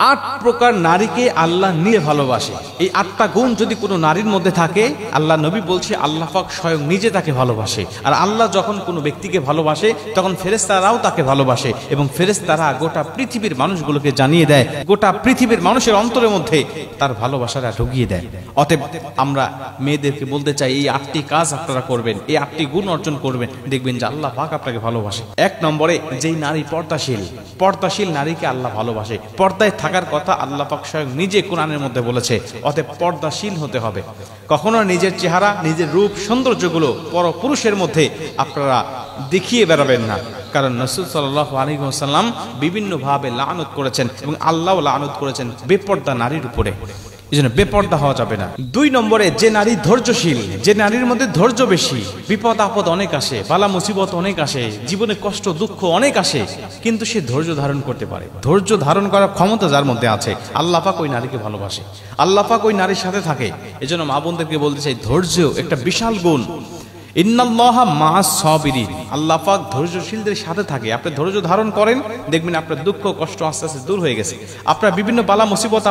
আট প্রকার নারীকে আল্লাহ নিয়ে ভালোবাসে। এই আটটা গুণ যদি কোনো নারীর মধ্যে থাকে, আল্লাহ নবী বলছে আল্লাহ পাক স্বয়ং নিজে তাকে ভালোবাসে। আর আল্লাহ যখন কোনো ব্যক্তিকে ভালোবাসে তখন ফেরেশতারাও তাকে ভালোবাসে, এবং ফেরেশতারা গোটা পৃথিবীর মানুষগুলোকে জানিয়ে দেয়, গোটা পৃথিবীর মানুষের অন্তরের মধ্যে তার ভালোবাসাটা ঢুকিয়ে দেয়। অতএব আমরা মেয়েদেরকে বলতে চাই, এই আটটি কাজ আপনারা করবেন, এই আটটি গুণ অর্জন করবেন, দেখবেন যে আল্লাহ পাক আপনাকে ভালোবাসে। এক নম্বরে, যেই নারী পর্দাশীল নারীকে আল্লাহ ভালোবাসে। পর্দায় থাকার কথা আল্লাহ পাক স্বয়ং নিজে কোরআনের মধ্যে বলেছে। অতএব পর্দাশীল হতে হবে। কখনো নিজের চেহারা, নিজের রূপ, সৌন্দর্যগুলো পরপুরুষের মধ্যে আপনারা দেখিয়ে বেড়াবেন না, কারণ রাসূল সাল্লাল্লাহু আলাইহি ওয়াসাল্লাম বিভিন্নভাবে লানত করেছেন এবং আল্লাহও লানত করেছেন বেপর্দা নারীর উপরে। এজন্য বেপর্দা হওয়া যাবে না। দুই নম্বরে, যে নারী ধৈর্যশীল, যে নারীর মধ্যে ধৈর্য বেশি। বিপদ আপদ অনেক আসে, বালা মুসিবত অনেক আসে, জীবনে কষ্ট দুঃখ অনেক আসে, কিন্তু সে ধৈর্য ধারণ করতে পারে। ধৈর্য ধারণ করার ক্ষমতা যার মধ্যে আছে, আল্লাহ পাক ওই নারীকে ভালোবাসে, আল্লাহ পাক ওই নারীর সাথে থাকে। এজন্য মা বোনদেরকে বলতে চাই, ধৈর্য একটা বিশাল গুণ। ইন্নাল্লাহা মাআস সাবিরিন, আল্লাহ পাক ধৈর্যশীলদের সাথে থাকে। আপনি ধৈর্য ধারণ করেন, দেখবেন আপনার দুঃখ কষ্ট আস্তে আস্তে দূর হয়ে গেছে, আপনার বিভিন্ন বালা মুসিবত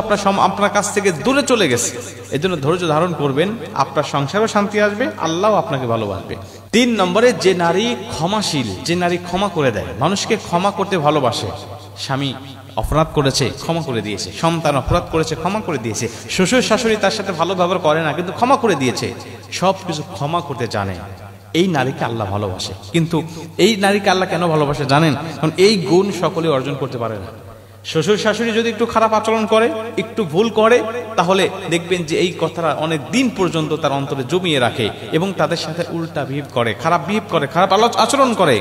আপনার কাছ থেকে দূরে চলে গেছে। এজন্য ধৈর্য ধারণ করবেন, আপনার সংসারেও শান্তি আসবে, আল্লাহও আপনাকে ভালোবাসবে। তিন নম্বরে, যে নারী ক্ষমাশীল, যে নারী ক্ষমা করে দেয়, মানুষকে ক্ষমা করতে ভালোবাসে। স্বামী অপরাধ করেছে, ক্ষমা করে দিয়েছে। সন্তান অপরাধ করেছে, ক্ষমা করে দিয়েছে। শ্বশুর শাশুড়ি তার সাথে ভালো ব্যবহার করে না, কিন্তু ক্ষমা করে দিয়েছে। সব কিছু ক্ষমা করতে জানে, এই নারীকে আল্লাহ ভালোবাসে। কিন্তু এই নারীকে আল্লাহ কেন ভালোবাসে জানেন? কারণ এই গুণ সকলে অর্জন করতে পারে না। শ্বশুর শাশুড়ি যদি একটু খারাপ আচরণ করে, একটু ভুল করে, তাহলে দেখবেন যে এই কথাটা অনেক দিন পর্যন্ত তার অন্তরে জমিয়ে রাখে এবং তাদের সাথে উল্টা বিহেভ করে, খারাপ আচরণ করে।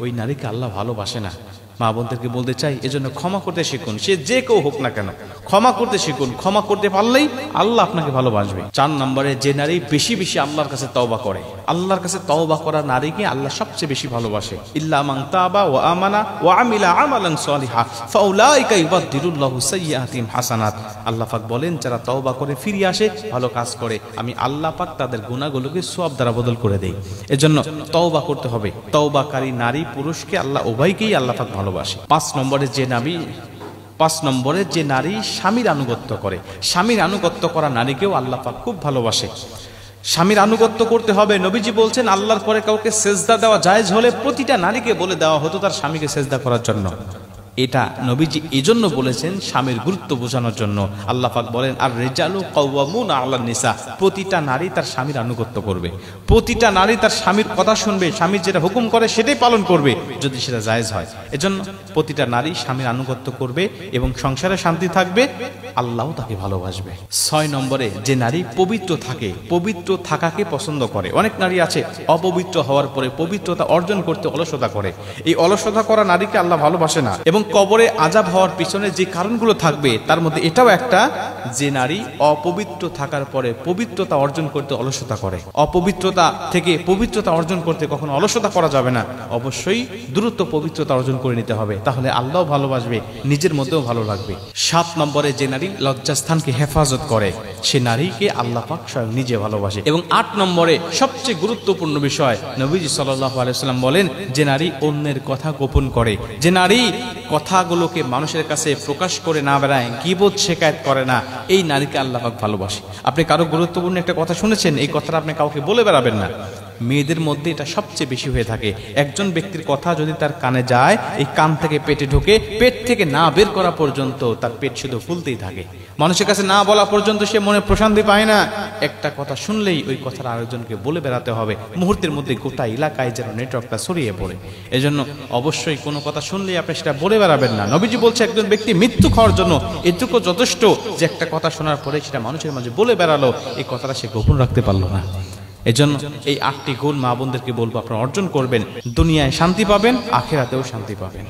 ওই নারীকে আল্লাহ ভালোবাসে না। মা বোনদেরকে বলতে চাই, এজন্য ক্ষমা করতে শিখুন। সে যে কেউ হোক না কেন, ক্ষমা করতে শিখুন। ক্ষমা করতে পারলেই আল্লাহ আপনাকে ভালোবাসবে। 4 নম্বরে, যে নারী বেশি বেশি আল্লাহর কাছে তওবা করে। আল্লাহর কাছে তওবা করা নারীকে আল্লাহ সবচেয়ে বেশি ভালোবাসে। ইল্লা মান তাবা ওয়া আমানা ওয়া আমিলা আমালান সলিহা ফাউলাইকা ইউবাদদিলুল্লাহু সাইয়্যাতিহিম হাসানাত। আল্লাহ পাক বলেন, যারা তওবা করে ফিরে আসে, ভালো কাজ করে, আমি আল্লাহ পাক তাদের গুনাহগুলোকে সওয়াব দ্বারা বদল করে দেই। এজন্য তওবা করতে হবে। তওবাকারী নারী পুরুষকে আল্লাহ উভয়কেই আল্লাহ পাক ভালোবাসে। 5 নম্বরে, যে নারী স্বামীর আনুগত্য করে। স্বামীর আনুগত্য করা নারীকেও আল্লাহ পাক খুব ভালোবাসে। স্বামীর আনুগত্য করতে হবে। নবীজি বলছেন, আল্লাহর পরে কাউকে সেজদা দেওয়া জায়েজ হলে প্রতিটা নারীকে বলে দেওয়া হতো তার স্বামীকে সেজদা করার জন্য। এটা নবীজি এজন্য বলেছেন, স্বামীর গুরুত্ব বোঝানোর জন্য। আল্লাহ পাক বলেন, আর রিজালু কাওয়ামুনা আলান নিসা, প্রতিটা নারী তার স্বামীর আনুগত্য করবে, প্রতিটা নারী তার স্বামীর কথা শুনবে, স্বামীর যেটা হুকুম করে সেটাই পালন করবে, যদি সেটা জায়েজ হয়। এজন্য প্রতিটা নারী স্বামীর আনুগত্য করবে এবং সংসারে শান্তি থাকবে, আল্লাহও তাকে ভালোবাসবে। 6 নম্বরে, যে নারী পবিত্র থাকে, পবিত্র থাকাকে পছন্দ করে। অনেক নারী আছে অপবিত্র হওয়ার পরে পবিত্রতা অর্জন করতে অলসতা করে। এই অলসতা করা নারীকে আল্লাহ ভালোবাসে না। এবং কবরে আযাব হওয়ার পিছনে যে কারণগুলো থাকবে তার মধ্যে এটাও একটা, যে নারী অপবিত্র থাকার পরে পবিত্রতা অর্জন করতে অলসতা করে। অপবিত্রতা থেকে পবিত্রতা অর্জন করতে কখনো অলসতা করা যাবে না, অবশ্যই দ্রুত পবিত্রতা অর্জন করে নিতে হবে, তাহলে আল্লাহ ভালোবাসবে, নিজের মধ্যেও ভালো লাগবে। 7 নম্বরে, যে নারী লজ্জাস্থানকে হেফাজত করে, সে নারীকে আল্লাহ পাক স্বয়ং নিজে ভালোবাসে। এবং 8 নম্বরে, সবচেয়ে গুরুত্বপূর্ণ বিষয়, নবীজি সাল্লাল্লাহু আলাইহি ওয়াসাল্লাম বলেন, যে নারী অন্যের কথা গোপন করে, যে নারী কথাগুলোকে মানুষের কাছে প্রকাশ করে না বেড়ায়, গীবত শিকায়ত করে না, এই নারীকে আল্লাহ পাক ভালোবাসে। আপনি কারো গুরুত্বপূর্ণ একটা কথা শুনেছেন, এই কথাটা আপনি কাউকে বলে বেড়াবেন না। মেয়েদের মধ্যে এটা সবচেয়ে বেশি হয়ে থাকে। একজন ব্যক্তির কথা যদি তার কানে যায়, এই কান থেকে পেটে ঢোকে, পেট থেকে না বের করা পর্যন্ত তার পেট শুধু ফুলতেই থাকে। মানুষের কাছে না বলা পর্যন্ত সে মনে প্রশান্তি পায় না। একটা কথা শুনলেই ওই কথাটা আরেকজনকে বলে বেড়াতে হবে, মুহূর্তের মধ্যে গোটা এলাকায় যেন নেটওয়ার্কটা ছড়িয়ে পড়ে। এজন্য অবশ্যই কোনো কথা শুনলেই আপনি সেটা বলে বেড়াবেন না। নবীজি বলছে, একজন ব্যক্তি মৃত্যু খাওয়ার জন্য এটুকু যথেষ্ট, যে একটা কথা শোনার পরে সেটা মানুষের মাঝে বলে বেড়ালো, এই কথাটা সে গোপন রাখতে পারলো না। এজন্য এই 8টি গুণ মা বোনদেরকে বলবো আপনারা অর্জন করবেন, দুনিয়ায় শান্তি পাবেন, আখিরাতেও শান্তি পাবেন।